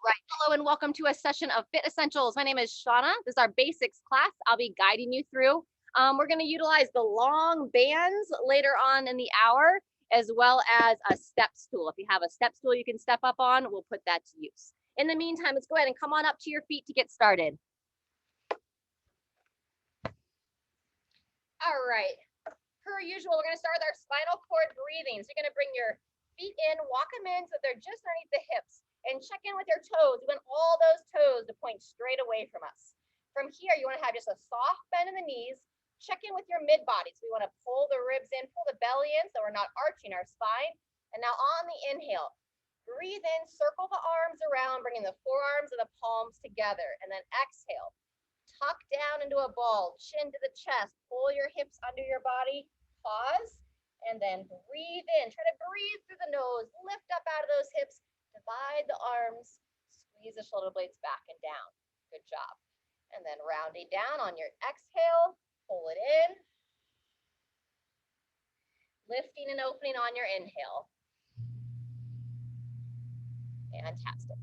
right, hello and welcome to a session of Fit Essentials. My name is Shauna. This is our basics class. I'll be guiding you through. We're going to utilize the long bands later on in the hour, as well as a step stool. If you have a step stool you can step up on, we'll put that to use. In the meantime, let's go ahead and come on up to your feet to get started. All right, per usual, we're going to start with our spinal cord breathing. So you're going to bring your feet in, walk them in so they're just underneath the hips. And check in with your toes. We want all those toes to point straight away from us. From here, you want to have just a soft bend in the knees. Check in with your mid body. So we want to pull the ribs in, pull the belly in so we're not arching our spine. And now on the inhale, breathe in, circle the arms around, bringing the forearms and the palms together. And then exhale, tuck down into a ball, chin to the chest, pull your hips under your body, pause, and then breathe in. Try to breathe through the nose, lift up out of those hips. Divide the arms, squeeze the shoulder blades back and down. Good job. And then rounding down on your exhale, pull it in. Lifting and opening on your inhale. Fantastic.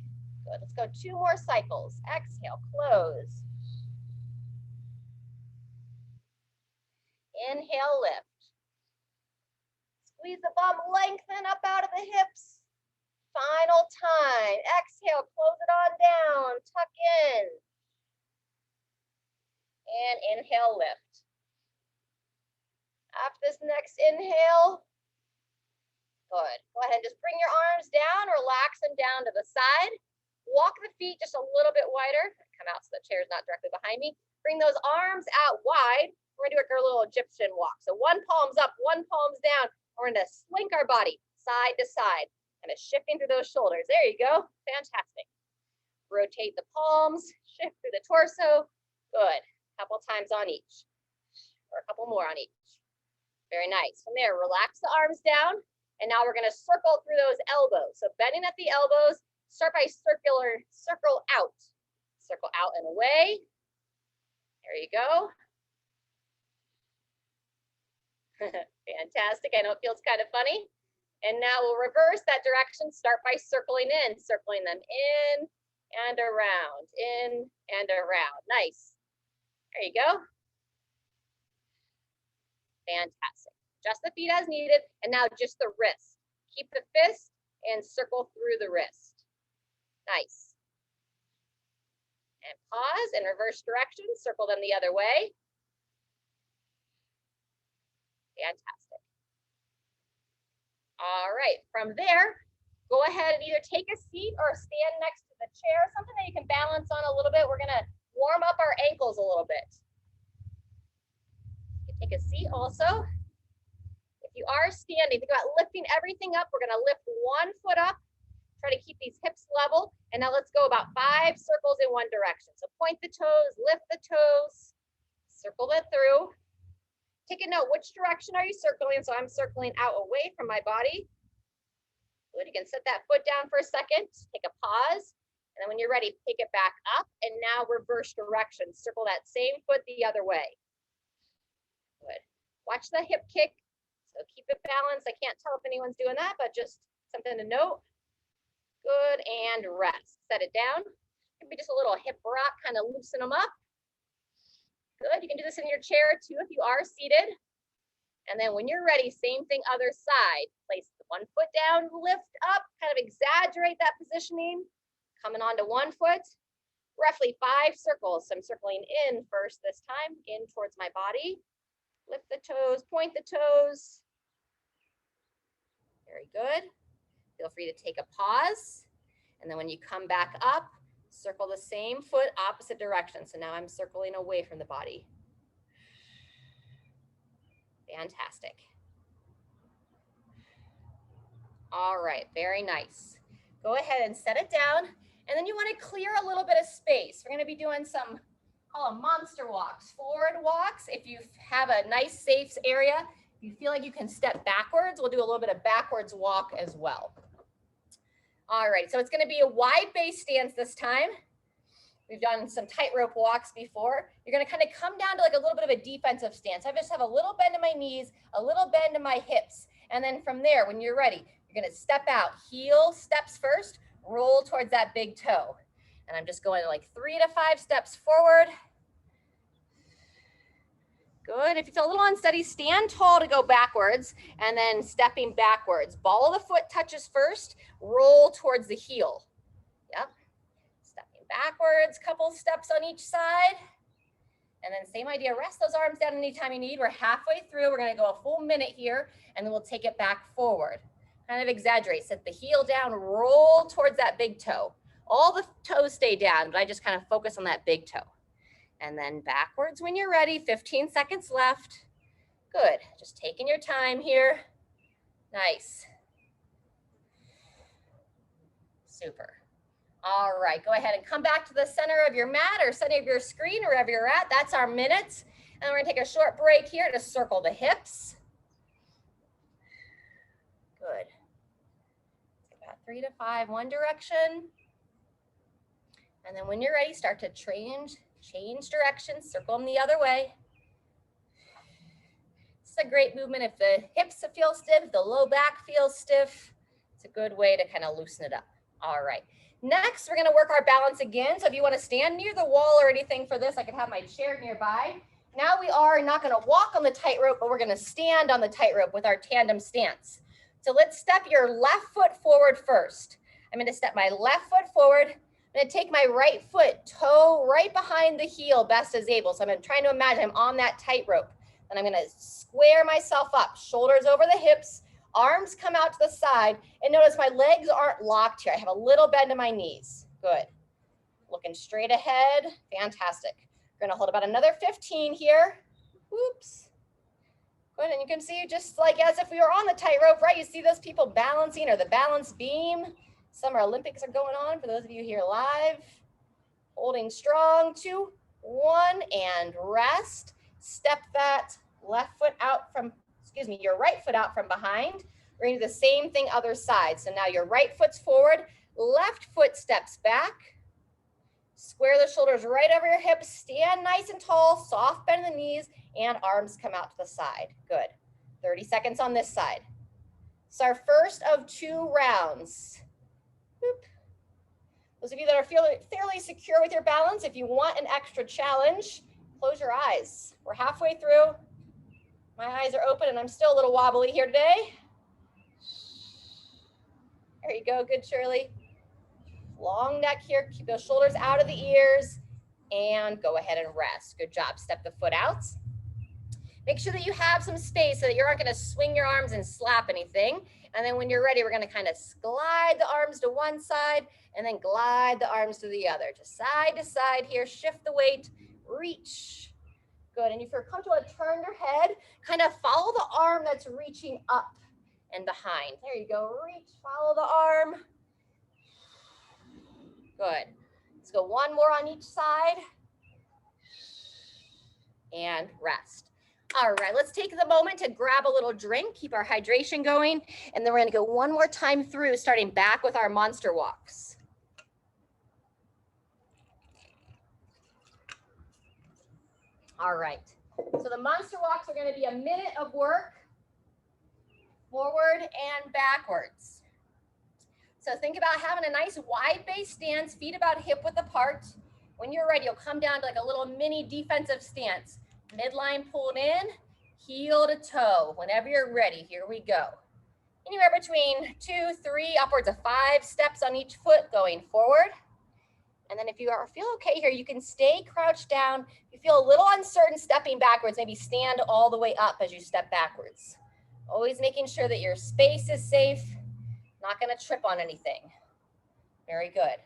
Good. Let's go 2 more cycles. Exhale, close. Inhale, lift. Squeeze the bum, lengthen up out of the hips. Final time. Exhale, close it on down, tuck in. And inhale, lift. After this next inhale, good. Go ahead and just bring your arms down, relax them down to the side. Walk the feet just a little bit wider. Come out so the chair is not directly behind me. Bring those arms out wide. We're gonna do our little Egyptian walk. So one palm's up, one palm's down. We're gonna slink our body side to side. Kind of shifting through those shoulders. There you go. Fantastic. Rotate the palms, shift through the torso. Good. A couple times on each, or a couple more on each. Very nice. From there, relax the arms down. And now we're going to circle through those elbows. So bending at the elbows, start by circle out. Circle out and away. There you go. Fantastic. I know it feels kind of funny. And now we'll reverse that direction. Start by circling in, circling them in and around, in and around. Nice. There you go. Fantastic. Just the feet as needed. And now just the wrist. Keep the fist and circle through the wrist. Nice. And pause and reverse direction. Circle them the other way. Fantastic. All right, from there, go ahead and either take a seat or stand next to the chair, something that you can balance on a little bit. We're gonna warm up our ankles a little bit. You can take a seat also. If you are standing, think about lifting everything up. We're gonna lift one foot up, try to keep these hips level. And now let's go about 5 circles in one direction. So point the toes, lift the toes, circle it through. Take a note, which direction are you circling? So I'm circling out away from my body. Good, you can set that foot down for a second, take a pause, and then when you're ready, take it back up, and now reverse direction. Circle that same foot the other way. Good. Watch the hip kick, so keep it balanced. I can't tell if anyone's doing that, but just something to note. Good, and rest. Set it down. Maybe just a little hip rock, kind of loosen them up. Good, you can do this in your chair too if you are seated. And then when you're ready, same thing, other side. Place the one foot down, lift up, kind of exaggerate that positioning. Coming onto one foot, roughly 5 circles. So I'm circling in first this time, in towards my body. Lift the toes, point the toes. Very good. Feel free to take a pause. And then when you come back up, circle the same foot, opposite direction. So now I'm circling away from the body. Fantastic. All right, very nice. Go ahead and set it down. And then you want to clear a little bit of space. We're going to be doing some, call them monster walks, forward walks. If you have a nice, safe area, if you feel like you can step backwards, we'll do a little bit of backwards walk as well. All right, so it's going to be a wide base stance this time. We've done some tightrope walks before. You're going to kind of come down to like a little bit of a defensive stance. I just have a little bend in my knees, a little bend in my hips. And then from there, when you're ready, you're going to step out, heel steps first, roll towards that big toe. And I'm just going like 3 to 5 steps forward. Good. If you feel a little unsteady, stand tall to go backwards and then stepping backwards. Ball of the foot touches first, roll towards the heel. Yep. Stepping backwards, couple steps on each side. And then same idea, rest those arms down anytime you need. We're halfway through. We're going to go a full minute here, and then we'll take it back forward. Kind of exaggerate. Set the heel down, roll towards that big toe. All the toes stay down, but I just kind of focus on that big toe. And then backwards when you're ready, 15 seconds left. Good, just taking your time here. Nice. Super. All right, go ahead and come back to the center of your mat or center of your screen, wherever you're at. That's our minute. And we're gonna take a short break here to circle the hips. Good. About 3 to 5, one direction. And then when you're ready, start to change direction, circle them the other way. It's a great movement. If the hips feel stiff, the low back feels stiff, it's a good way to kind of loosen it up. All right. Next, we're going to work our balance again. So if you want to stand near the wall or anything for this, I can have my chair nearby. Now we are not going to walk on the tightrope, but we're going to stand on the tightrope with our tandem stance. So let's step your left foot forward first. I'm going to step my left foot forward. I'm going to take my right foot, toe right behind the heel, best as able. So I'm trying to imagine I'm on that tightrope. And I'm going to square myself up, shoulders over the hips, arms come out to the side. And notice my legs aren't locked here. I have a little bend in my knees. Good. Looking straight ahead. Fantastic. We're going to hold about another 15 here. Whoops. Good. And you can see just like as if we were on the tightrope, right? You see those people balancing or the balance beam. Summer Olympics are going on for those of you here live. Holding strong, 2, 1, and rest. Step that left foot out from, your right foot out from behind. We're gonna do the same thing other side. So now your right foot's forward, left foot steps back. Square the shoulders right over your hips, stand nice and tall, soft bend in the knees, and arms come out to the side. Good. 30 seconds on this side. It's our first of 2 rounds. Boop. Those of you that are fairly secure with your balance, if you want an extra challenge, close your eyes. We're halfway through. My eyes are open and I'm still a little wobbly here today. There you go, good Shirley. Long neck here, keep those shoulders out of the ears and go ahead and rest. Good job, step the foot out. Make sure that you have some space so that you're not gonna swing your arms and slap anything. And then when you're ready, we're gonna kind of glide the arms to one side and then glide the arms to the other. Just side to side here, shift the weight, reach. Good, and if you're comfortable, turn your head, kind of follow the arm that's reaching up and behind. There you go, reach, follow the arm. Good, let's go one more on each side and rest. All right, let's take the moment to grab a little drink, keep our hydration going, and then we're gonna go one more time through, starting back with our monster walks. All right, so the monster walks are gonna be a minute of work, forward and backwards. So think about having a nice wide base stance, feet about hip width apart. When you're ready, you'll come down to like a little mini defensive stance. Midline pulled in, heel to toe. Whenever you're ready, here we go. Anywhere between 2, 3, upwards of 5 steps on each foot going forward. And then if you feel okay here, you can stay crouched down. If you feel a little uncertain stepping backwards, maybe stand all the way up as you step backwards. Always making sure that your space is safe, not gonna trip on anything. Very good.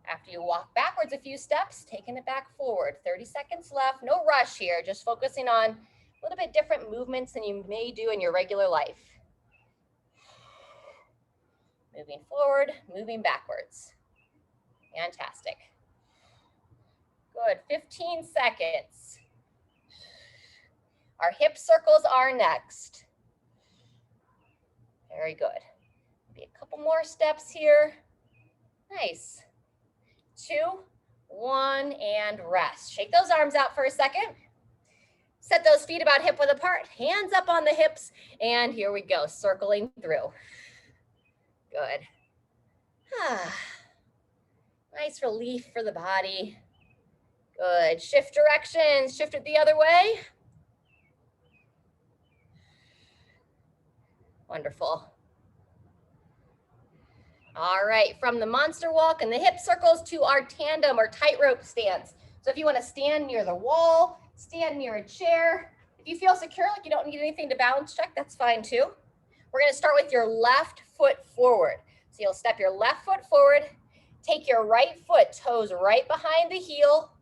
After you walk backwards a few steps, taking it back forward. 30 seconds left, no rush here, just focusing on a little bit different movements than you may do in your regular life. Moving forward, moving backwards. Fantastic. Good, 15 seconds. Our hip circles are next. Very good. Maybe a couple more steps here. Nice. 2, 1, and rest. Shake those arms out for a second. Set those feet about hip width apart, hands up on the hips, and here we go, circling through. Good. Nice relief for the body. Good. Shift directions. Shift it the other way. Wonderful. All right, from the monster walk and the hip circles to our tandem or tightrope stance. So if you want to stand near the wall, stand near a chair. If you feel secure, like you don't need anything to balance check, that's fine too. We're going to start with your left foot forward. So you'll step your left foot forward, take your right foot, toes right behind the heel.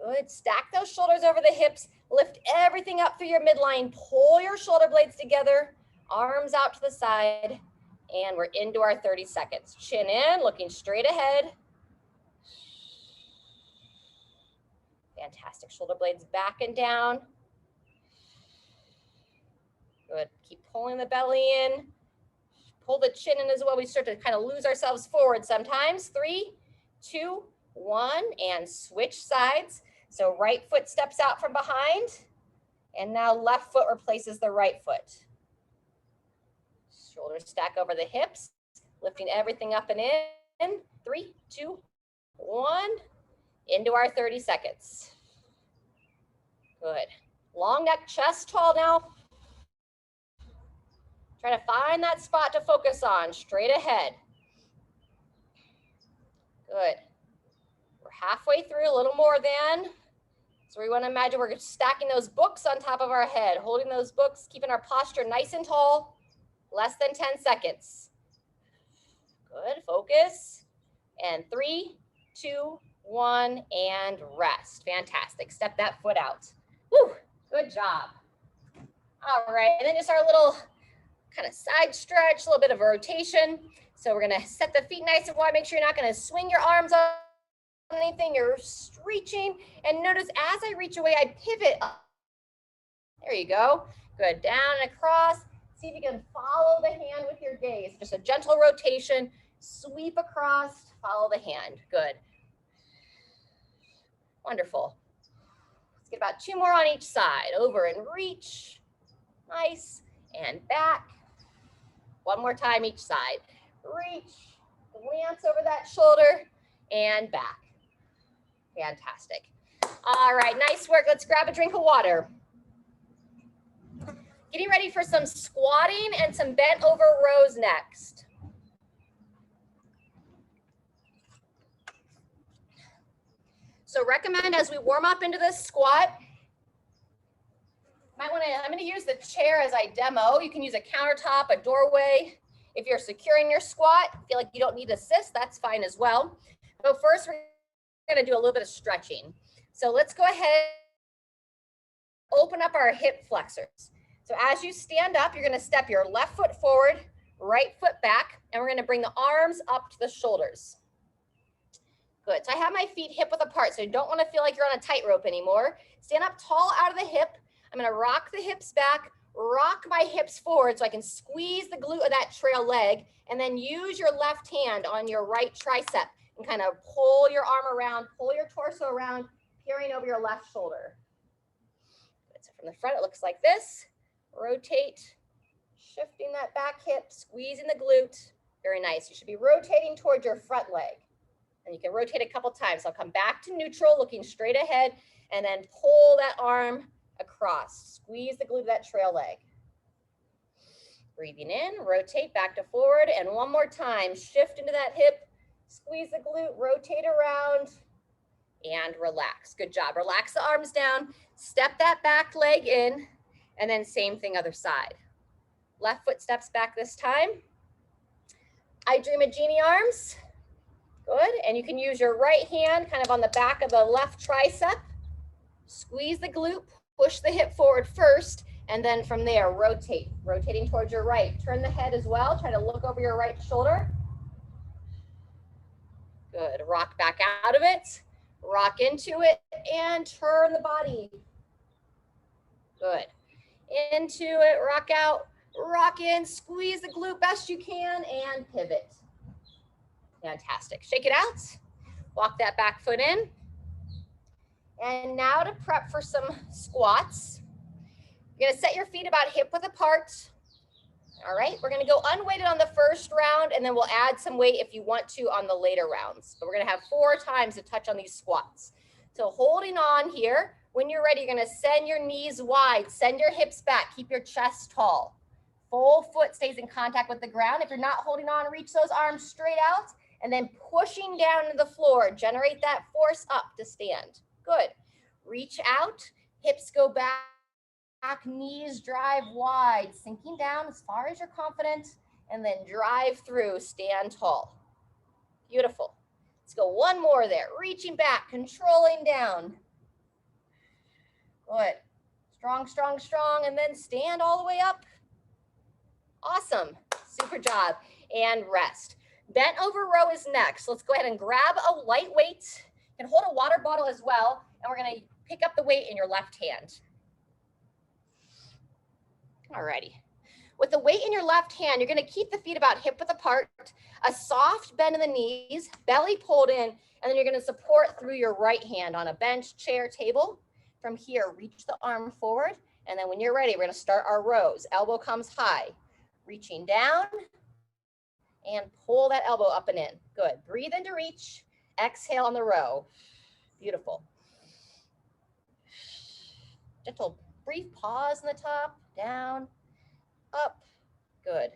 Good. Stack those shoulders over the hips. Lift everything up through your midline. Pull your shoulder blades together, arms out to the side. And we're into our 30 seconds. Chin in, looking straight ahead. Fantastic. Shoulder blades back and down. Good. Keep pulling the belly in. Pull the chin in as well. We start to kind of lose ourselves forward sometimes. 3, 2, 1, and switch sides. So right foot steps out from behind. And now left foot replaces the right foot. Shoulders stack over the hips, lifting everything up and in. 3, 2, 1, into our 30 seconds. Good. Long neck, chest tall now. Try to find that spot to focus on, straight ahead. Good. We're halfway through, a little more than. So we want to imagine we're stacking those books on top of our head, holding those books, keeping our posture nice and tall. Less than 10 seconds. Good, focus. And 3, 2, 1, and rest. Fantastic. Step that foot out. Woo, good job. All right, and then just our little kind of side stretch, a little bit of a rotation. So we're gonna set the feet nice and wide. Make sure you're not gonna swing your arms on anything. You're reaching. And notice as I reach away, I pivot up. There you go. Good, down and across. See if you can follow the hand with your gaze. Just a gentle rotation, sweep across, follow the hand. Good. Wonderful. Let's get about 2 more on each side. Over and reach. Nice. And back. 1 more time each side. Reach, glance over that shoulder, and back. Fantastic. All right, nice work. Let's grab a drink of water. Getting ready for some squatting and some bent over rows next. So recommend as we warm up into this squat, I'm gonna use the chair as I demo. You can use a countertop, a doorway. If you're securing your squat, feel like you don't need assist, that's fine as well. But first, we're gonna do a little bit of stretching. So let's go ahead, open up our hip flexors. So as you stand up, you're gonna step your left foot forward, right foot back, and we're gonna bring the arms up to the shoulders. Good, so I have my feet hip width apart, so you don't wanna feel like you're on a tightrope anymore. Stand up tall out of the hip. I'm gonna rock the hips back, rock my hips forward so I can squeeze the glute of that trail leg, and then use your left hand on your right tricep and kind of pull your arm around, pull your torso around, peering over your left shoulder. Good, so from the front, it looks like this. Rotate, shifting that back hip, squeezing the glute. Very nice. You should be rotating towards your front leg. And you can rotate a couple times. So I'll come back to neutral, looking straight ahead, and then pull that arm across. Squeeze the glute of that trail leg. Breathing in, rotate back to forward, and 1 more time. Shift into that hip, squeeze the glute, rotate around, and relax. Good job. Relax the arms down, step that back leg in, and then same thing other side. Left foot steps back this time. I dream a genie arms. Good, and you can use your right hand kind of on the back of the left tricep. Squeeze the glute, push the hip forward first, and then from there, rotate. Rotating towards your right. Turn the head as well. Try to look over your right shoulder. Good, rock back out of it. Rock into it, and turn the body. Good. Into it, rock out, rock in, squeeze the glute best you can, and pivot. Fantastic. Shake it out. Walk that back foot in. And now to prep for some squats. You're gonna set your feet about hip width apart. All right, we're gonna go unweighted on the first round, and then we'll add some weight if you want to on the later rounds. But we're gonna have 4 times to touch on these squats. So holding on here, when you're ready, you're gonna send your knees wide, send your hips back, keep your chest tall. Full foot stays in contact with the ground. If you're not holding on, reach those arms straight out, and then pushing down to the floor. Generate that force up to stand. Good. Reach out, hips go back, knees drive wide, sinking down as far as you're confident, and then drive through, stand tall. Beautiful. Let's go one more there. Reaching back, controlling down. Good. Strong, strong, strong, and then stand all the way up. Awesome. Super job. And rest. Bent over row is next. Let's go ahead and grab a light weight. You can hold a water bottle as well, and we're going to pick up the weight in your left hand. Alrighty. With the weight in your left hand, you're going to keep the feet about hip width apart, a soft bend in the knees, belly pulled in, and then you're going to support through your right hand on a bench, chair, table. From here, reach the arm forward, and then when you're ready, we're going to start our rows. Elbow comes high, reaching down, and pull that elbow up and in. Good. Breathe in to reach. Exhale on the row. Beautiful. Gentle, brief pause in the top, down, up. Good.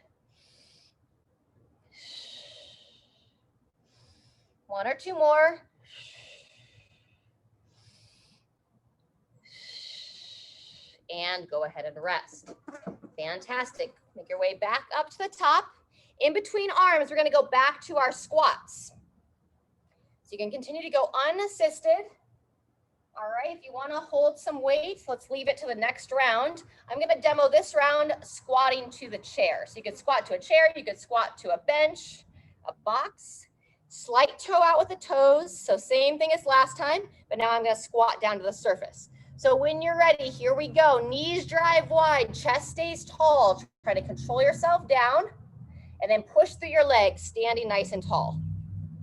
1 or 2 more. And go ahead and rest. Fantastic. Make your way back up to the top. In between arms, we're going to go back to our squats. So you can continue to go unassisted. All right, if you want to hold some weight, let's leave it to the next round. I'm going to demo this round squatting to the chair. So you could squat to a chair, you could squat to a bench, a box, slight toe out with the toes. So same thing as last time, but now I'm going to squat down to the surface. So when you're ready, here we go. Knees drive wide, chest stays tall. Try to control yourself down and then push through your legs, standing nice and tall.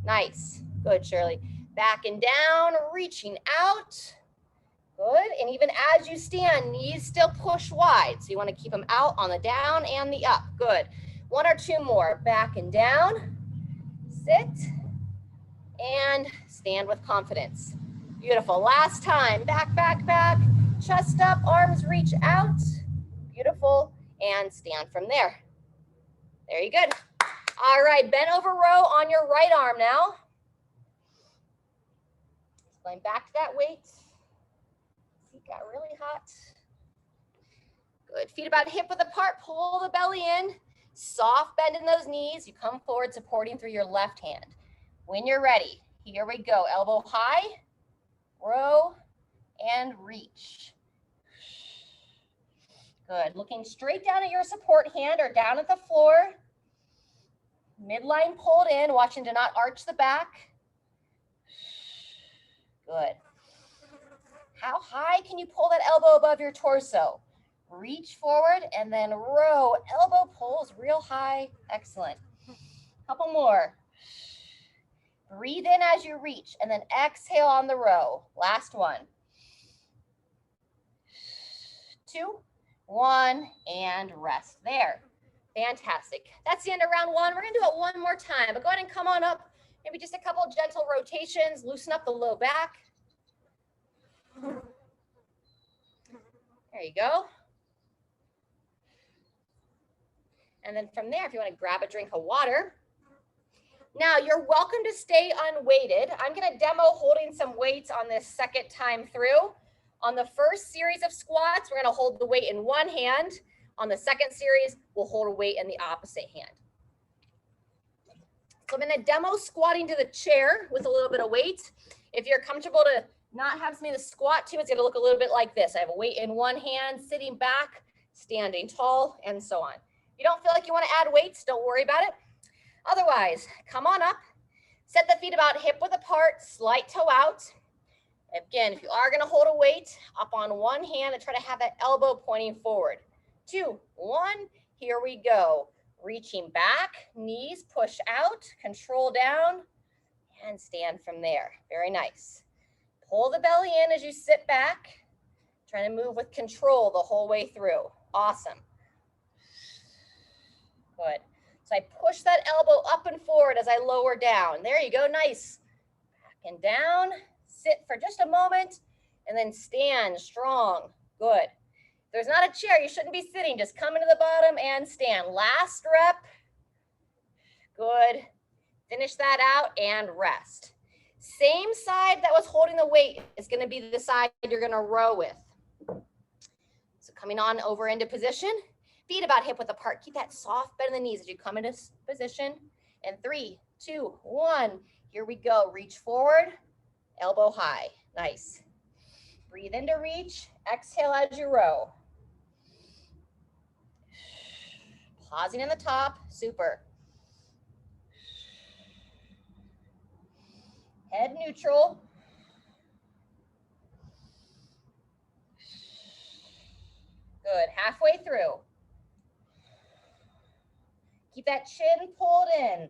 Nice. Good, Shirley. Back and down, reaching out. Good. And even as you stand, knees still push wide. So you want to keep them out on the down and the up. Good. 1 or 2 more. Back and down. Sit. And stand with confidence. Beautiful. Last time. Back, back, back. Chest up, arms reach out. Beautiful. And stand from there. There you go. All right. Bent over row on your right arm now. Going back to that weight. Feet got really hot. Good. Feet about hip width apart. Pull the belly in. Soft bend in those knees. You come forward, supporting through your left hand. When you're ready, here we go. Elbow high, row, and reach. Good. Looking straight down at your support hand or down at the floor. Midline pulled in, watching to not arch the back. Good. How high can you pull that elbow above your torso? Reach forward and then row. Elbow pulls real high. Excellent. Couple more. Breathe in as you reach and then exhale on the row. Last one. 2, 1, and rest there. Fantastic. That's the end of round 1. We're going to do it one more time, but go ahead and come on up. Maybe just a couple gentle rotations. Loosen up the low back. There you go. And then from there, if you want to grab a drink of water. Now, you're welcome to stay unweighted. I'm going to demo holding some weights on this second time through. On the first series of squats, we're going to hold the weight in one hand. On the second series, we'll hold a weight in the opposite hand. So I'm going to demo squatting to the chair with a little bit of weight. If you're comfortable to not have something to squat to, it's going to look a little bit like this. I have a weight in one hand, sitting back, standing tall, and so on. If you don't feel like you want to add weights, don't worry about it. Otherwise, come on up, set the feet about hip width apart, slight toe out. Again, if you are going to hold a weight, up on one hand and try to have that elbow pointing forward. 2, 1, here we go. Reaching back, knees push out, control down, and stand from there. Very nice. Pull the belly in as you sit back. Trying to move with control the whole way through. Awesome. Good. So I push that elbow up and forward as I lower down. There you go, nice. Back and down, sit for just a moment, and then stand strong. Good. If there's not a chair, you shouldn't be sitting. Just come into the bottom and stand. Last rep. Good. Finish that out and rest. Same side that was holding the weight is going to be the side you're going to row with. So coming on over into position, feet about hip width apart. Keep that soft bend in the knees as you come into position. And 3, 2, 1. Here we go. Reach forward, elbow high. Nice. Breathe in to reach. Exhale as you row. Pausing in the top. Super. Head neutral. Good. Halfway through. Keep that chin pulled in.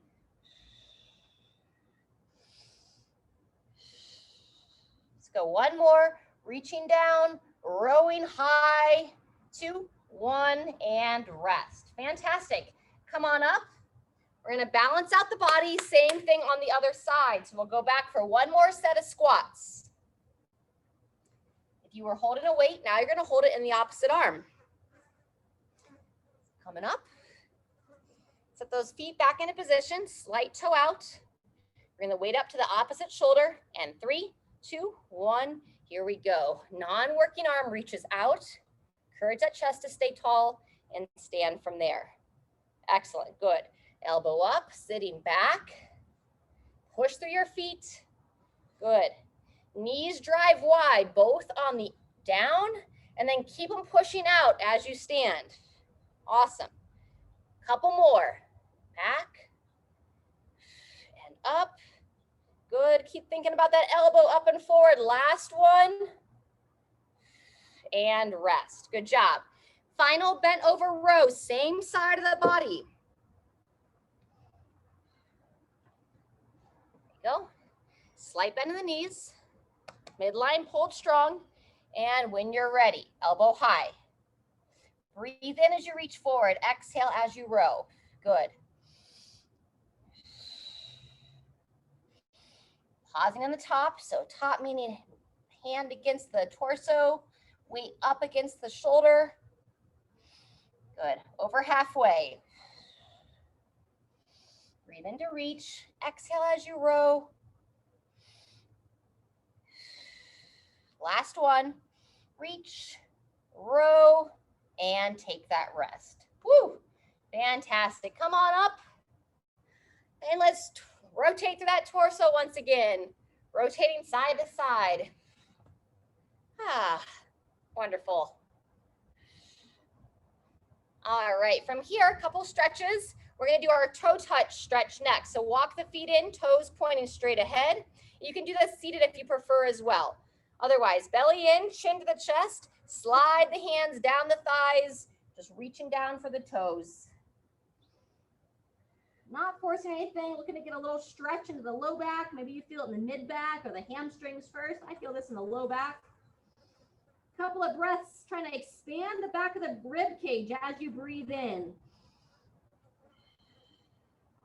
Let's go one more. Reaching down, rowing high. 2, 1, and rest. Fantastic. Come on up. We're going to balance out the body. Same thing on the other side. So we'll go back for one more set of squats. If you were holding a weight, now you're going to hold it in the opposite arm. Coming up. Set those feet back into position. Slight toe out. We're going to weight up to the opposite shoulder. And 3, 2, 1. Here we go. Non-working arm reaches out. Encourage that chest to stay tall and stand from there. Excellent. Good. Elbow up, sitting back. Push through your feet. Good. Knees drive wide, both on the down, and then keep them pushing out as you stand. Awesome. Couple more. Back and up. Good. Keep thinking about that elbow up and forward. Last one. And rest. Good job. Final bent over row, same side of the body. There you go. Slight bend in the knees. Midline pulled strong. And when you're ready, elbow high. Breathe in as you reach forward. Exhale as you row. Good. Pausing on the top. So top meaning hand against the torso. Weight up against the shoulder. Good. Over halfway. Breathe in to reach. Exhale as you row. Last one. Reach, row, and take that rest. Woo! Fantastic. Come on up. And let's rotate through that torso once again. Rotating side to side. Ah, wonderful. All right, from here, a couple stretches. We're gonna do our toe touch stretch next. So walk the feet in, toes pointing straight ahead. You can do this seated if you prefer as well. Otherwise, belly in, chin to the chest, slide the hands down the thighs, just reaching down for the toes. Not forcing anything, looking to get a little stretch into the low back. Maybe you feel it in the mid back or the hamstrings first. I feel this in the low back. Couple of breaths, trying to expand the back of the rib cage as you breathe in.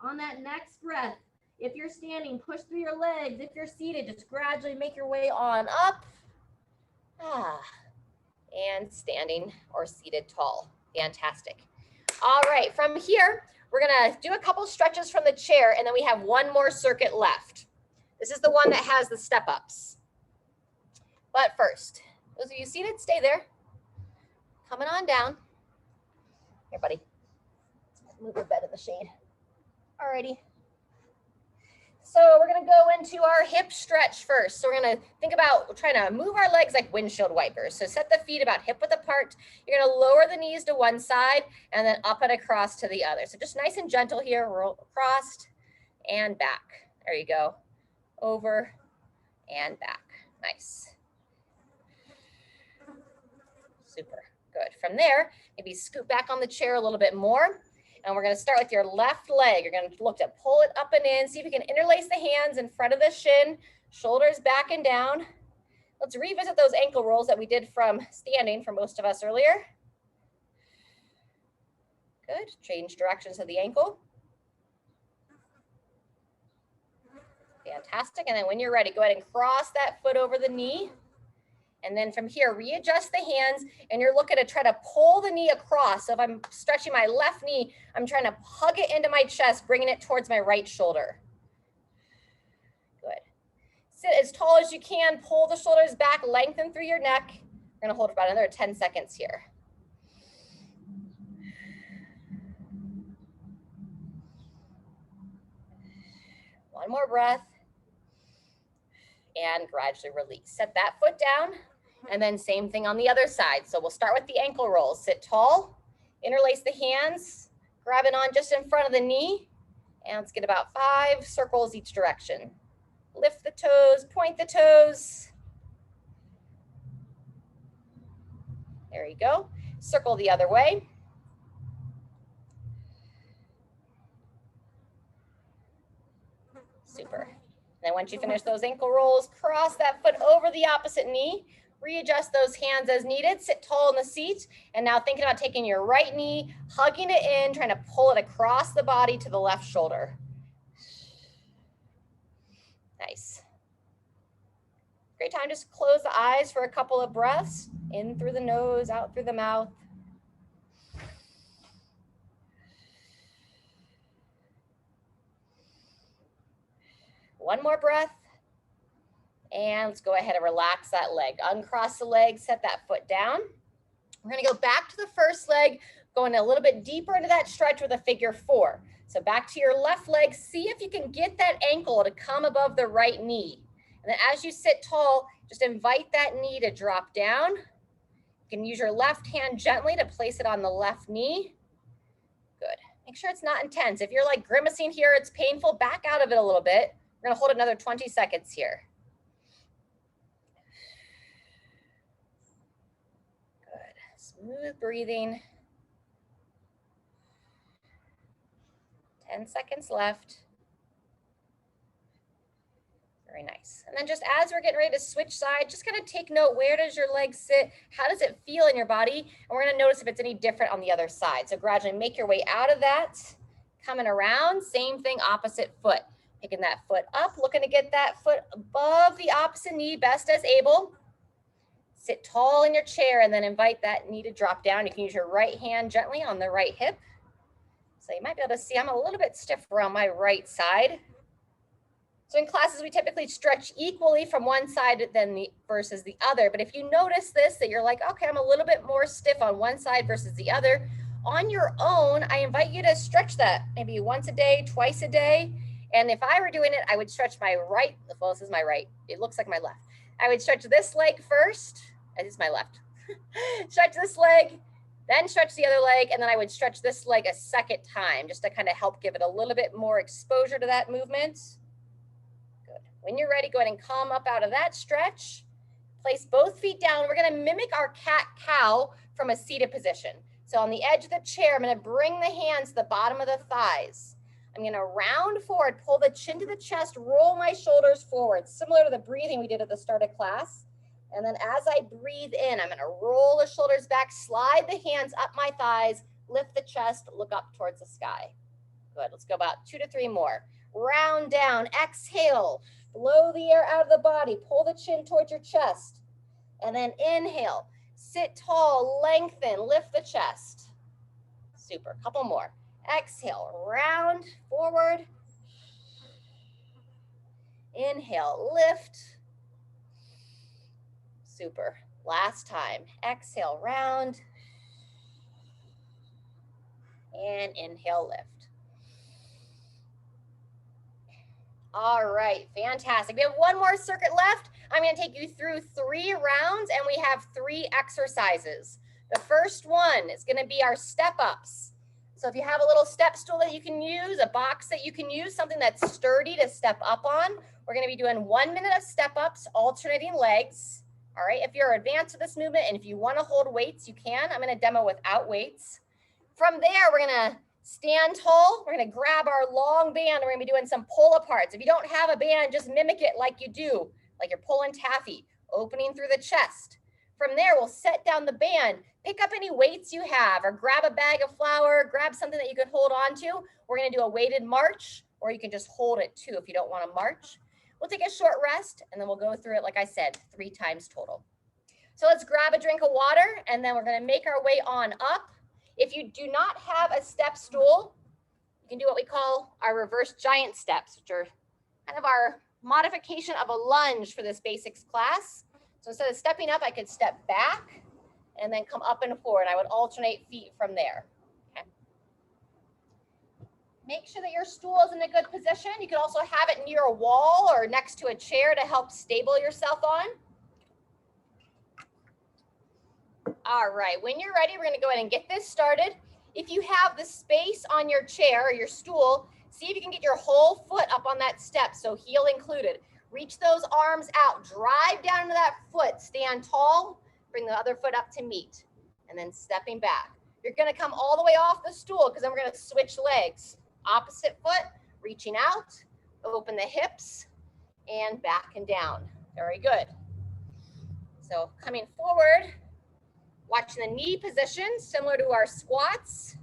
On that next breath, if you're standing, push through your legs. If you're seated, just gradually make your way on up. And standing or seated tall. Fantastic. All right, from here, we're gonna do a couple stretches from the chair, and then we have one more circuit left. This is the one that has the step ups. But first, those of you seated, stay there. Coming on down. Here, buddy. Let's move your bed in the shade. Alrighty. So we're gonna go into our hip stretch first. So we're gonna think about trying to move our legs like windshield wipers. So set the feet about hip width apart. You're gonna lower the knees to one side and then up and across to the other. So just nice and gentle here, roll across and back. There you go. Over and back. Nice. Super, good. From there, maybe scoot back on the chair a little bit more. And we're gonna start with your left leg. You're gonna look to pull it up and in. See if you can interlace the hands in front of the shin, shoulders back and down. Let's revisit those ankle rolls that we did from standing for most of us earlier. Good. Change directions of the ankle. Fantastic. And then when you're ready, go ahead and cross that foot over the knee. And then from here, readjust the hands, and you're looking to try to pull the knee across. So if I'm stretching my left knee, I'm trying to hug it into my chest, bringing it towards my right shoulder. Good. Sit as tall as you can, pull the shoulders back, lengthen through your neck. We're gonna hold for about another 10 seconds here. One more breath. And gradually release. Set that foot down. And then same thing on the other side. So we'll start with the ankle rolls. Sit tall, interlace the hands, grab it on just in front of the knee. And let's get about 5 circles each direction. Lift the toes, point the toes. There you go. Circle the other way. Super. Then once you finish those ankle rolls, cross that foot over the opposite knee. Readjust those hands as needed. Sit tall in the seat. And now thinking about taking your right knee, hugging it in, trying to pull it across the body to the left shoulder. Nice. Great time. Just close the eyes for a couple of breaths. In through the nose, out through the mouth. One more breath. And let's go ahead and relax that leg. Uncross the leg, set that foot down. We're gonna go back to the first leg, going a little bit deeper into that stretch with a figure 4. So back to your left leg, see if you can get that ankle to come above the right knee. And then as you sit tall, just invite that knee to drop down. You can use your left hand gently to place it on the left knee. Good. Make sure it's not intense. If you're like grimacing here, it's painful, back out of it a little bit. We're gonna hold another 20 seconds here. Good. Smooth breathing. 10 seconds left. Very nice. And then just as we're getting ready to switch sides, just kind of take note, where does your leg sit? How does it feel in your body? And we're gonna notice if it's any different on the other side. So gradually make your way out of that, coming around, same thing, opposite foot. Picking that foot up, looking to get that foot above the opposite knee, best as able. Sit tall in your chair and then invite that knee to drop down. You can use your right hand gently on the right hip. So you might be able to see I'm a little bit stiff around my right side. So in classes, we typically stretch equally from one side versus the other. But if you notice this, that you're like, okay, I'm a little bit more stiff on one side versus the other, on your own, I invite you to stretch that maybe once a day, twice a day. And if I were doing it, I would stretch my right, well, this is my right, it looks like my left. I would stretch this leg first, this is my left. Stretch this leg, then stretch the other leg, and then I would stretch this leg a second time, just to kind of help give it a little bit more exposure to that movement. Good. When you're ready, go ahead and come up out of that stretch. Place both feet down. We're gonna mimic our cat-cow from a seated position. So on the edge of the chair, I'm gonna bring the hands to the bottom of the thighs. I'm gonna round forward, pull the chin to the chest, roll my shoulders forward, similar to the breathing we did at the start of class. And then as I breathe in, I'm gonna roll the shoulders back, slide the hands up my thighs, lift the chest, look up towards the sky. Good, let's go about 2 to 3 more. Round down, exhale, blow the air out of the body, pull the chin towards your chest. And then inhale, sit tall, lengthen, lift the chest. Super, couple more. Exhale, round forward. Inhale, lift. Super. Last time. Exhale, round. And inhale, lift. All right, fantastic. We have one more circuit left. I'm going to take you through 3 rounds, and we have 3 exercises. The first one is going to be our step-ups. So if you have a little step stool that you can use, a box that you can use, something that's sturdy to step up on, we're going to be doing 1 minute of step-ups, alternating legs. All right, if you're advanced with this movement and if you want to hold weights, you can. I'm going to demo without weights. From there, we're going to stand tall. We're going to grab our long band. We're going to be doing some pull-aparts. If you don't have a band, just mimic it like you do, like you're pulling taffy, opening through the chest. From there, we'll set down the band, Pick up any weights you have or grab a bag of flour, grab something that you can hold on to. We're gonna do a weighted march, or you can just hold it too if you don't wanna march. We'll take a short rest and then we'll go through it, like I said, 3 times total. So let's grab a drink of water and then we're gonna make our way on up. If you do not have a step stool, you can do what we call our reverse giant steps, which are kind of our modification of a lunge for this basics class. So instead of stepping up, I could step back and then come up and forward. I would alternate feet from there. Okay. Make sure that your stool is in a good position. You can also have it near a wall or next to a chair to help stable yourself on. All right, when you're ready, we're gonna go ahead and get this started. If you have the space on your chair or your stool, see if you can get your whole foot up on that step, so heel included. Reach those arms out, drive down into that foot, stand tall, bring the other foot up to meet, and then stepping back. You're gonna come all the way off the stool because then we're gonna switch legs. Opposite foot, reaching out, open the hips, and back and down. Very good. So coming forward, watching the knee position, similar to our squats.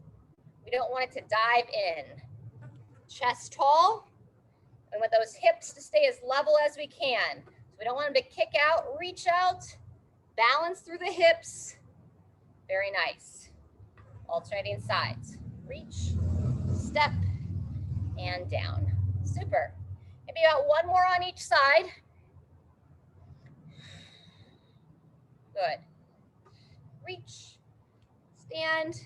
We don't want it to dive in. Chest tall, and with those hips to stay as level as we can. So we don't want them to kick out, reach out, balance through the hips. Very nice. Alternating sides. Reach, step, and down. Super. Maybe about one more on each side. Good. Reach, stand,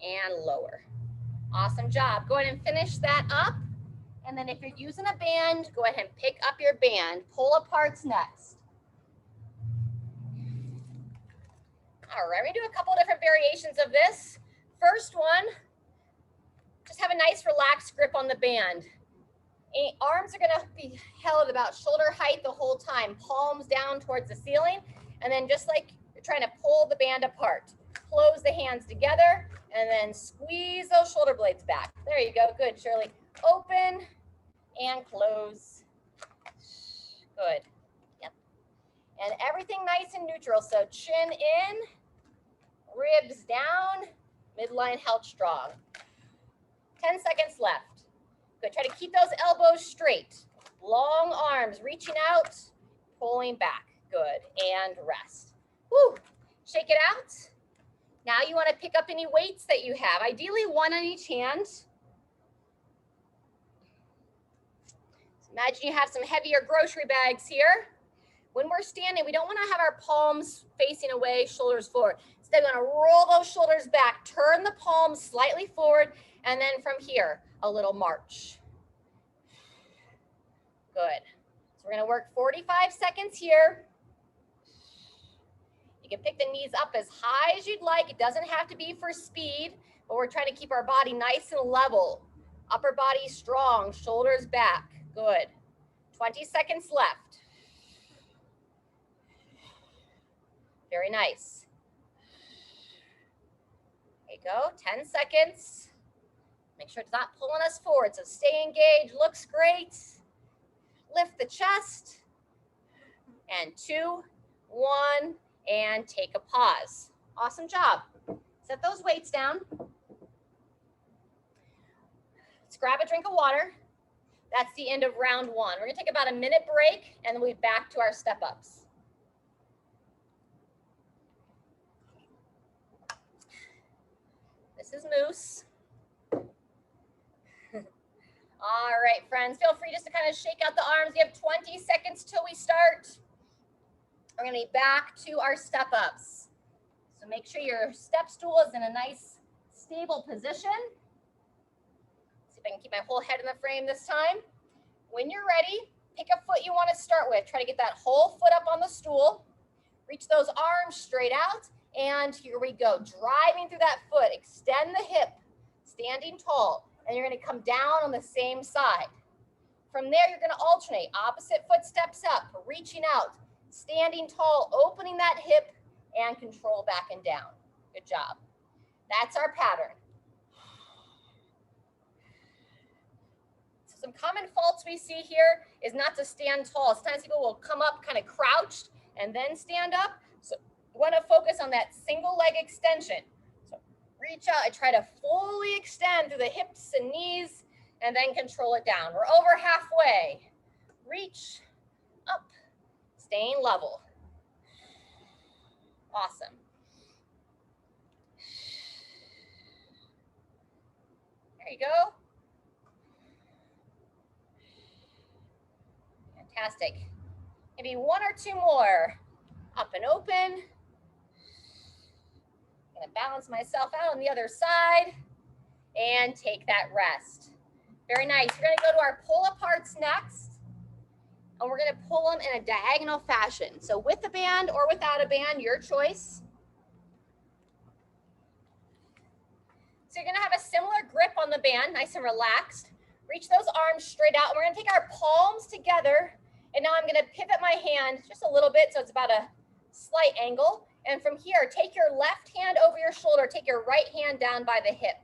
and lower. Awesome job. Go ahead and finish that up. And then if you're using a band, go ahead and pick up your band. Pull apart's next. All right, we're gonna do a couple different variations of this. First one, just have a nice relaxed grip on the band. Arms are gonna be held about shoulder height the whole time, palms down towards the ceiling. And then just like you're trying to pull the band apart, close the hands together and then squeeze those shoulder blades back. There you go, good, Shirley. Open and close. Good. Yep. And everything nice and neutral. So chin in, ribs down, midline held strong. 10 seconds left. Good. Try to keep those elbows straight. Long arms reaching out, pulling back. Good. And rest. Woo. Shake it out. Now you want to pick up any weights that you have, ideally one on each hand. Imagine you have some heavier grocery bags here. When we're standing, we don't want to have our palms facing away, shoulders forward. Instead, we want to roll those shoulders back, turn the palms slightly forward, and then from here, a little march. Good. So we're going to work 45 seconds here. You can pick the knees up as high as you'd like. It doesn't have to be for speed, but we're trying to keep our body nice and level. Upper body strong, shoulders back. Good. 20 seconds left. Very nice. There you go, 10 seconds. Make sure it's not pulling us forward, so stay engaged, looks great. Lift the chest. And 2, 1, and take a pause. Awesome job. Set those weights down. Let's grab a drink of water. That's the end of round 1. We're gonna take about a minute break and then we'll be back to our step ups. This is Moose. All right, friends, feel free just to kind of shake out the arms. We have 20 seconds till we start. We're gonna be back to our step ups. So make sure your step stool is in a nice, stable position. See if I can keep my whole head in the frame this time. When you're ready, pick a foot you want to start with. Try to get that whole foot up on the stool. Reach those arms straight out. And here we go. Driving through that foot. Extend the hip. Standing tall. And you're going to come down on the same side. From there, you're going to alternate. Opposite foot steps up. Reaching out. Standing tall. Opening that hip. And control back and down. Good job. That's our pattern. Some common faults we see here is not to stand tall. Sometimes people will come up kind of crouched and then stand up. So You want to focus on that single leg extension. So reach out and try to fully extend through the hips and knees, and then control it down. We're over halfway. Reach up, staying level. Awesome. There you go. Fantastic. Maybe one or two more. Up and open. I'm gonna balance myself out on the other side and take that rest. Very nice. We're gonna go to our pull aparts next, and we're gonna pull them in a diagonal fashion. So with a band or without a band, your choice. So you're gonna have a similar grip on the band, nice and relaxed. Reach those arms straight out, and we're gonna take our palms together, and now I'm gonna pivot my hand just a little bit so it's about a slight angle. And from here, take your left hand over your shoulder, take your right hand down by the hip.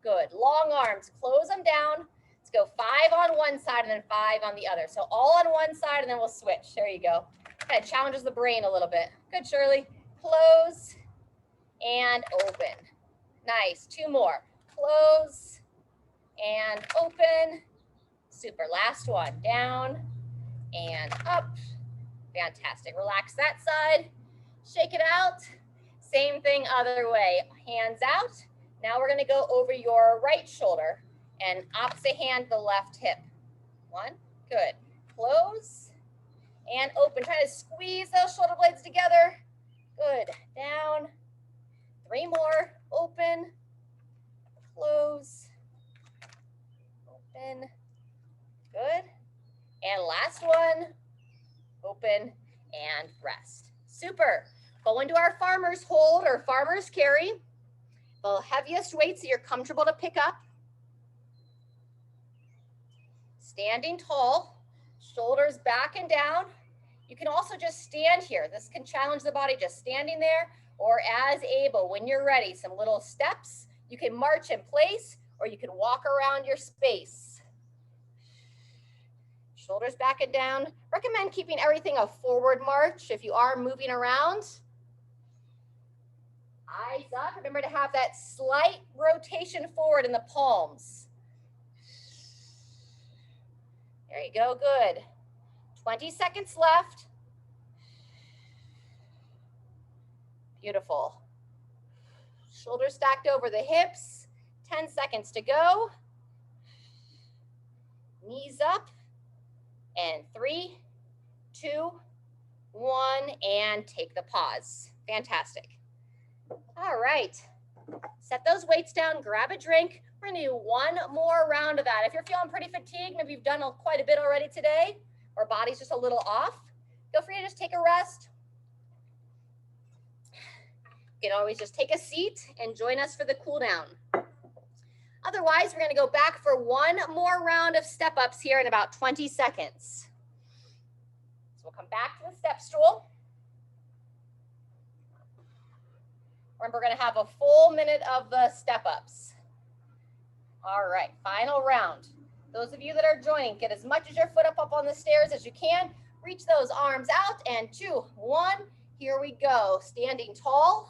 Good, long arms, close them down. Let's go 5 on one side and then 5 on the other. So all on one side and then we'll switch. There you go. Kind of challenges the brain a little bit. Good, Shirley. Close and open. Nice, 2 more. Close and open. Super, last one. Down and up. Fantastic. Relax that side. Shake it out. Same thing other way. Hands out. Now we're going to go over your right shoulder and opposite hand the left hip. 1, good. Close and open. Try to squeeze those shoulder blades together. Good. Down. 3 more. Open. Close. Open. Good. And last one. Open and rest. Super. Go into our farmer's hold or farmer's carry. The heaviest weights that you're comfortable to pick up. Standing tall, shoulders back and down. You can also just stand here. This can challenge the body just standing there, or as able, when you're ready, some little steps. You can march in place, or you can walk around your space. Shoulders back and down. Recommend keeping everything a forward march if you are moving around. Eyes up. Remember to have that slight rotation forward in the palms. There you go. Good. 20 seconds left. Beautiful. Shoulders stacked over the hips. 10 seconds to go. Knees up. And 3, 2, 1, and take the pause. Fantastic. All right. Set those weights down, grab a drink. We're gonna do one more round of that. If you're feeling pretty fatigued, maybe you've done quite a bit already today, or body's just a little off, feel free to just take a rest. You can always just take a seat and join us for the cool down. Otherwise, we're gonna go back for one more round of step-ups here in about 20 seconds. So we'll come back to the step stool. Remember, we're gonna have a full minute of the step-ups. All right, final round. Those of you that are joining, get as much as your foot up on the stairs as you can. Reach those arms out, and 2, 1, here we go. Standing tall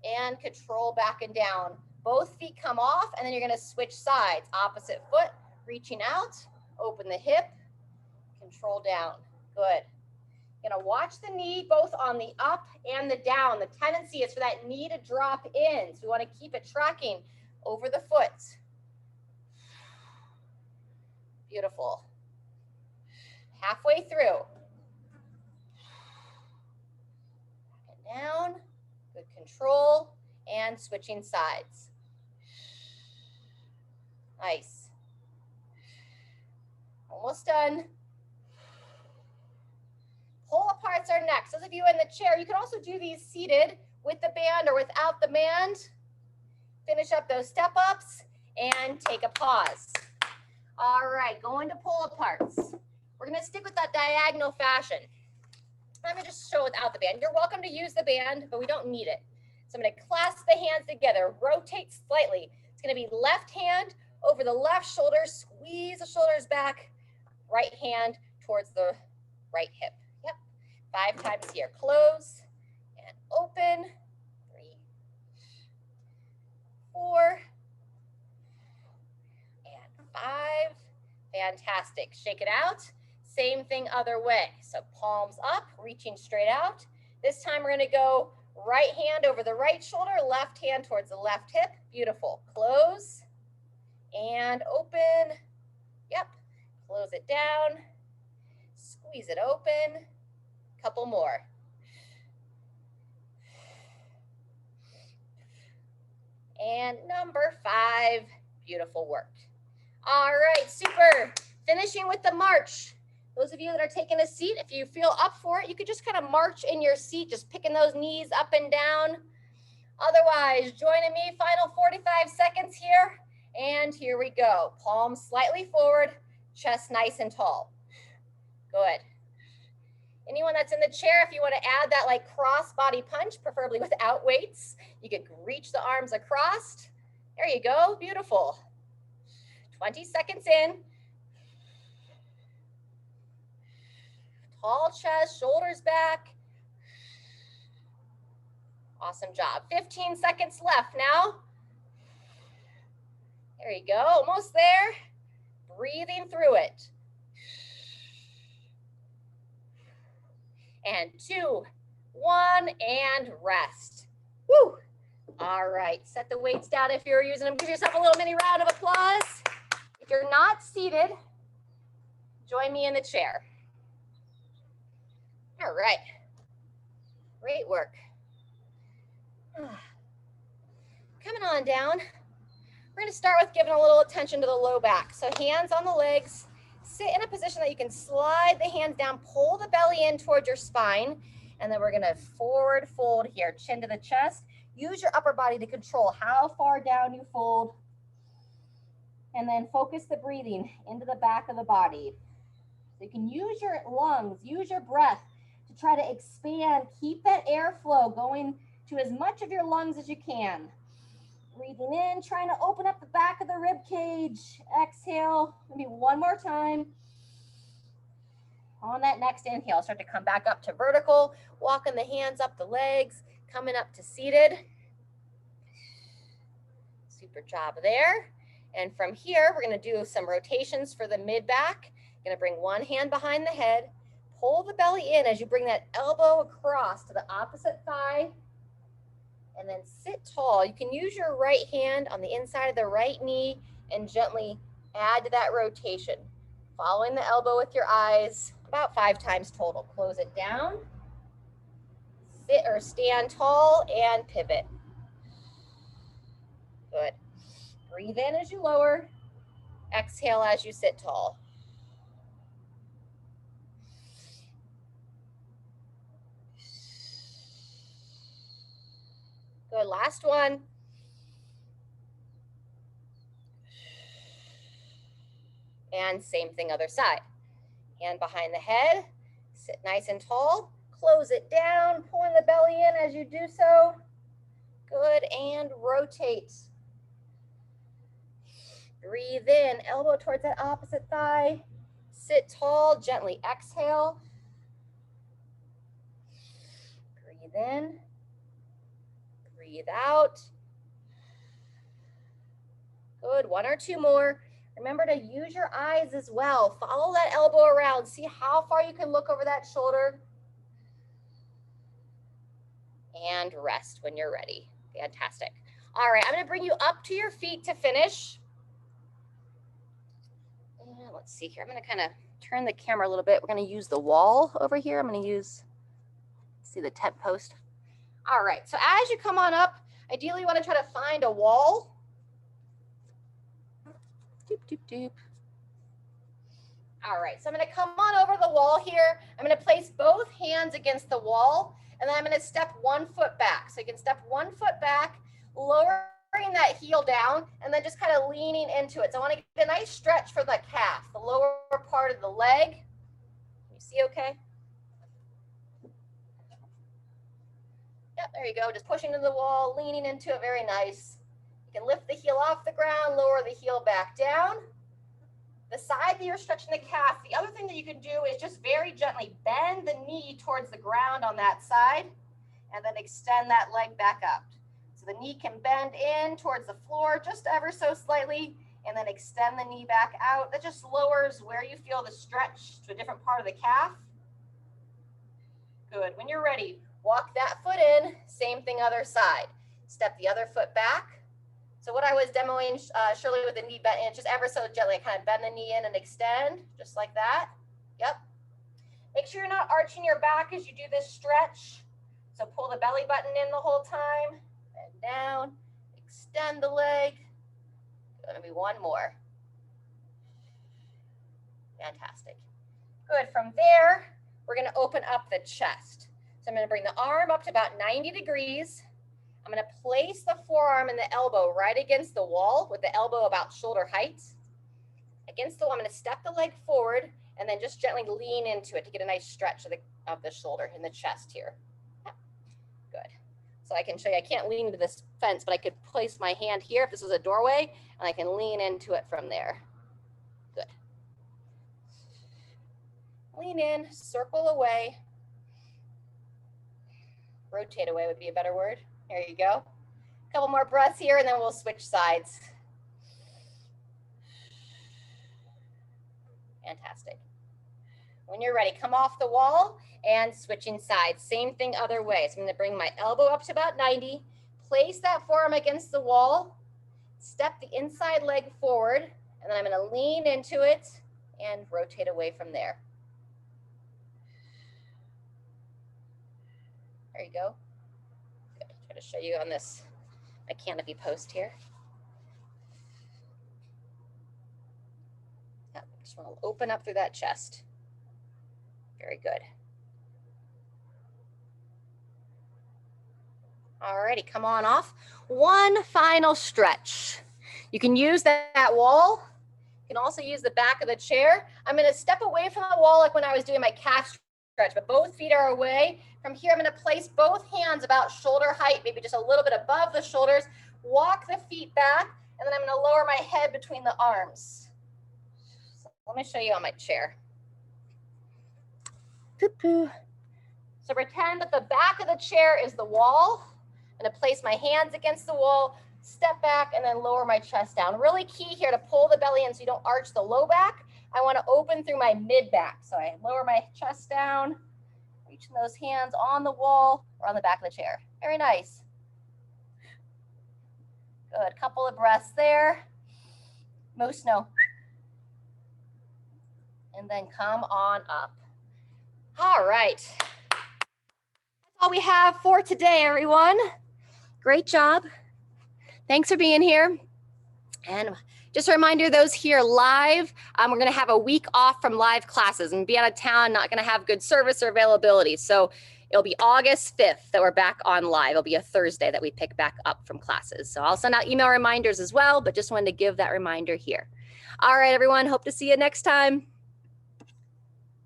and control back and down. Both feet come off, and then you're gonna switch sides. Opposite foot, reaching out, open the hip, control down. Good. You're gonna watch the knee both on the up and the down. The tendency is for that knee to drop in, so we wanna keep it tracking over the foot. Beautiful. Halfway through. Back and down, good control, and switching sides. Nice. Almost done. Pull aparts are next. Those of you in the chair, you can also do these seated with the band or without the band. Finish up those step ups and take a pause. All right, going to pull aparts. We're gonna stick with that diagonal fashion. Let me just show without the band. You're welcome to use the band, but we don't need it. So I'm gonna clasp the hands together, rotate slightly. It's gonna be left hand over the left shoulder, squeeze the shoulders back, right hand towards the right hip. Yep, 5 times here. Close and open, 3, 4, and 5. Fantastic. Shake it out. Same thing other way. So palms up, reaching straight out. This time we're going to go right hand over the right shoulder, left hand towards the left hip. Beautiful. Close and open. Yep. Close it down. Squeeze it open. Couple more. And number 5. Beautiful work. All right, super. Finishing with the march. Those of you that are taking a seat, if you feel up for it, you could just kind of march in your seat, just picking those knees up and down. Otherwise, joining me, final 45 seconds here. And here we go. Palms slightly forward, chest nice and tall. Good. Anyone that's in the chair, if you want to add that like cross body punch, preferably without weights, you could reach the arms across. There you go. Beautiful. 20 seconds in. Tall chest, shoulders back. Awesome job. 15 seconds left now. There you go, almost there. Breathing through it. And 2, 1, and rest. Woo! All right, set the weights down if you're using them. Give yourself a little mini round of applause. If you're not seated, join me in the chair. All right, great work. Coming on down, we're going to start with giving a little attention to the low back. So hands on the legs, sit in a position that you can slide the hands down, pull the belly in towards your spine, and then we're going to forward fold here, chin to the chest. Use your upper body to control how far down you fold, and then focus the breathing into the back of the body. So you can use your lungs, use your breath to try to expand, keep that airflow going to as much of your lungs as you can. Breathing in, trying to open up the back of the rib cage. Exhale, maybe one more time. On that next inhale, start to come back up to vertical, walking the hands up the legs, coming up to seated. Super job there. And from here, we're going to do some rotations for the mid back. Going to bring one hand behind the head, pull the belly in as you bring that elbow across to the opposite thigh, and then sit tall. You can use your right hand on the inside of the right knee and gently add to that rotation. Following the elbow with your eyes, about 5 times total. Close it down, sit or stand tall, and pivot. Good. Breathe in as you lower, exhale as you sit tall. Good, last one. And same thing other side. Hand behind the head, sit nice and tall, close it down, pulling the belly in as you do so. Good, and rotate. Breathe in, elbow towards that opposite thigh. Sit tall, gently exhale. Breathe in. Breathe out. Good, 1 or 2 more. Remember to use your eyes as well. Follow that elbow around. See how far you can look over that shoulder. And rest when you're ready. Fantastic. All right, I'm going to bring you up to your feet to finish. And let's see here. I'm going to kind of turn the camera a little bit. We're going to use the wall over here. I'm going to see the tent post. All right, so as you come on up, ideally you want to try to find a wall. Doop, doop, doop. All right, so I'm going to come on over the wall here. I'm going to place both hands against the wall, and then I'm going to step 1 foot back. So you can step 1 foot back, lowering that heel down, and then just kind of leaning into it. So I want to get a nice stretch for the calf, the lower part of the leg. You see okay? Yep, there you go. Just pushing into the wall, leaning into it, very nice. You can lift the heel off the ground, lower the heel back down. The side that you're stretching the calf, the other thing that you can do is just very gently bend the knee towards the ground on that side and then extend that leg back up. So the knee can bend in towards the floor just ever so slightly, and then extend the knee back out. That just lowers where you feel the stretch to a different part of the calf. Good. When you're ready, walk that foot in, same thing other side. Step the other foot back. So what I was demoing, Shirley, with the knee bent in, just ever so gently, kind of bend the knee in and extend, just like that. Yep. Make sure you're not arching your back as you do this stretch. So pull the belly button in the whole time, bend down, extend the leg. Maybe one more. Fantastic. Good. From there, we're going to open up the chest. So I'm going to bring the arm up to about 90 degrees. I'm going to place the forearm and the elbow right against the wall with the elbow about shoulder height. Against the wall, I'm going to step the leg forward and then just gently lean into it to get a nice stretch of the shoulder and the chest here. Yeah. Good. So I can show you, I can't lean into this fence, but I could place my hand here if this was a doorway, and I can lean into it from there. Good. Lean in, circle away. Rotate away would be a better word. There you go. A couple more breaths here, and then we'll switch sides. Fantastic. When you're ready, come off the wall and switching sides. Same thing other way. So I'm going to bring my elbow up to about 90, place that forearm against the wall, step the inside leg forward, and then I'm going to lean into it and rotate away from there. There you go. Good. Try to show you on this, my canopy post here. Yep. Just want to open up through that chest. Very good. Alrighty, come on off. One final stretch. You can use that wall. You can also use the back of the chair. I'm going to step away from the wall like when I was doing my calf stretch, but both feet are away. From here, I'm going to place both hands about shoulder height, maybe just a little bit above the shoulders. Walk the feet back, and then I'm going to lower my head between the arms. So let me show you on my chair. So pretend that the back of the chair is the wall. I'm going to place my hands against the wall, step back, and then lower my chest down. Really key here to pull the belly in so you don't arch the low back. I want to open through my mid back. So I lower my chest down, reaching those hands on the wall or on the back of the chair. Very nice. Good. Couple of breaths there. Most no. And then come on up. All right. That's all we have for today, everyone. Great job. Thanks for being here. And just a reminder, those here live, we're going to have a week off from live classes and be out of town, not going to have good service or availability. So it'll be August 5th that we're back on live. It'll be a Thursday that we pick back up from classes. So I'll send out email reminders as well, but just wanted to give that reminder here. All right, everyone. Hope to see you next time.